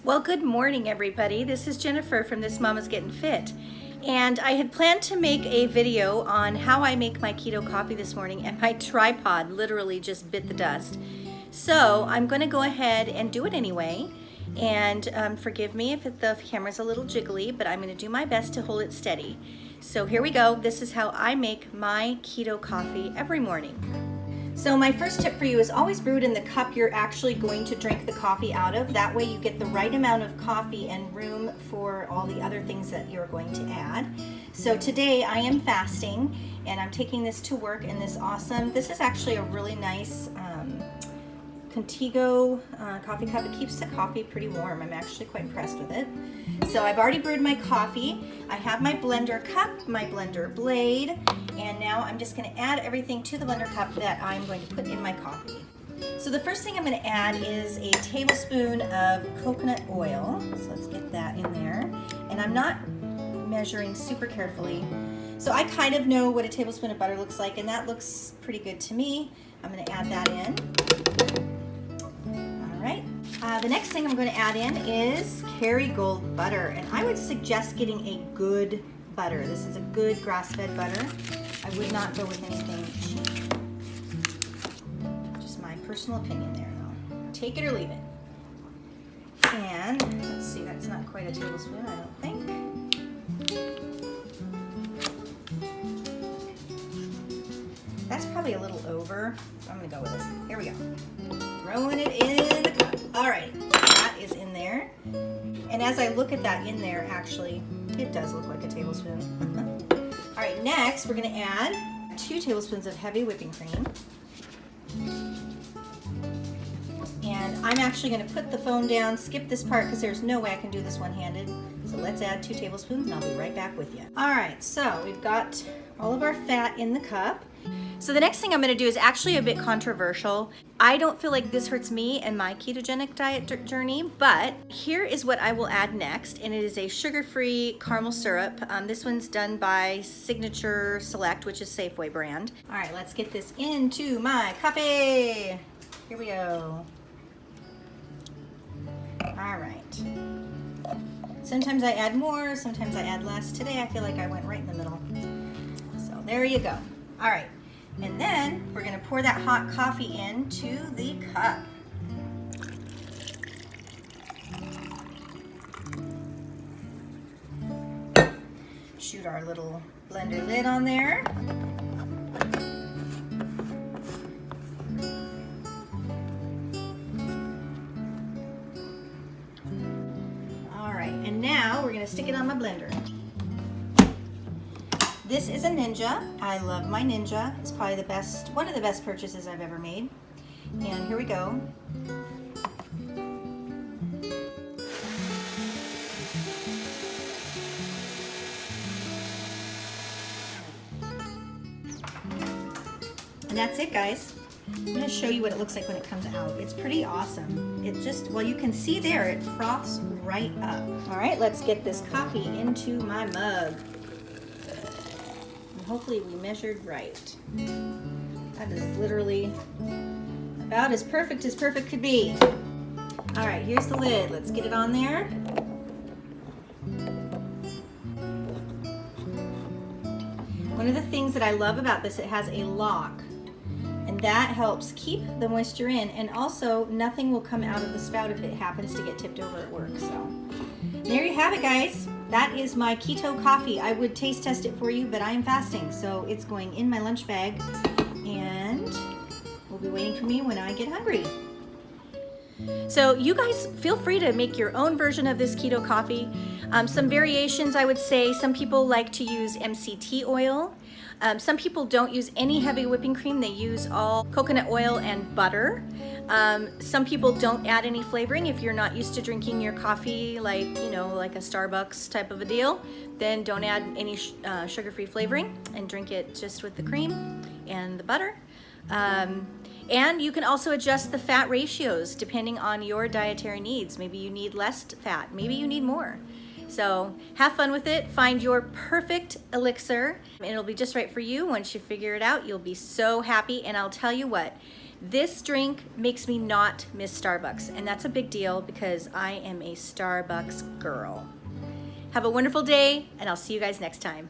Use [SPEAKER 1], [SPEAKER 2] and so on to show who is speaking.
[SPEAKER 1] Well, good morning, everybody. This is Jennifer from This Mama's Getting Fit. And I had planned to make a video on how I make my keto coffee this morning, and my tripod literally just bit the dust. So I'm going to go ahead and do it anyway. And forgive me if the camera's a little jiggly, but I'm going to do my best to hold it steady. So here we go. This is how I make my keto coffee every morning. So my first tip for you is always brew it in the cup you're actually going to drink the coffee out of. That way you get the right amount of coffee and room for all the other things that you're going to add. So today I am fasting and I'm taking this to work in this is actually a really nice Contigo coffee cup. It keeps the coffee pretty warm. I'm actually quite impressed with it. So I've already brewed my coffee. I have my blender cup, my blender blade, and now I'm just going to add everything to the blender cup that I'm going to put in my coffee. So the first thing I'm going to add is a tablespoon of coconut oil. So let's get that in there. And I'm not measuring super carefully. So I kind of know what a tablespoon of butter looks like, and that looks pretty good to me. I'm going to add that in. Right. The next thing I'm going to add in is Kerrygold butter, and I would suggest getting a good butter. This is a good grass-fed butter. I would not go with anything cheap. Just my personal opinion there, though. Take it or leave it. And let's see, that's not quite a tablespoon, I don't think. That's probably a little over. I'm going to go with it. Here we go. Throwing it in the cup. All right, that is in there. And as I look at that in there, actually, it does look like a tablespoon. All right, next we're going to add 2 tablespoons of heavy whipping cream. And I'm actually going to put the phone down, skip this part because there's no way I can do this one-handed. So let's add 2 tablespoons and I'll be right back with you. All right, so we've got all of our fat in the cup. So the next thing I'm going to do is actually a bit controversial. I don't feel like this hurts me and my ketogenic diet journey, but here is what I will add next, and it is a sugar-free caramel syrup. This one's done by Signature Select, which is Safeway brand. All right, let's get this into my coffee. Here we go. All right. Sometimes I add more, sometimes I add less. Today I feel like I went right in the middle. So there you go. All right, and then we're going to pour that hot coffee into the cup. Shoot our little blender lid on there. All right, and now we're going to stick it on my blender. This is a Ninja. I love my Ninja. It's probably one of the best purchases I've ever made. And here we go. And that's it, guys. I'm going to show you what it looks like when it comes out. It's pretty awesome. It just, well, you can see there, it froths right up. All right, let's get this coffee into my mug. Hopefully we measured right. That is literally about as perfect could be. All right, here's the lid. Let's get it on there. One of the things that I love about this, it has a lock, and that helps keep the moisture in, and also nothing will come out of the spout if it happens to get tipped over at work. So there you have it, guys. That is my keto coffee. I would taste test it for you, but I am fasting, so it's going in my lunch bag and will be waiting for me when I get hungry. So you guys feel free to make your own version of this keto coffee. Some variations, I would say, some people like to use MCT oil. Some people don't use any heavy whipping cream. They use all coconut oil and butter. Some people don't add any flavoring. If you're not used to drinking your coffee like a Starbucks type of a deal, then don't add any sugar-free flavoring and drink it just with the cream and the butter. And you can also adjust the fat ratios depending on your dietary needs. Maybe you need less fat, maybe you need more. So have fun with it, find your perfect elixir, and it'll be just right for you. Once you figure it out, you'll be so happy. And I'll tell you what, This drink makes me not miss Starbucks, and that's a big deal because I am a Starbucks girl. Have a wonderful day, and I'll see you guys next time.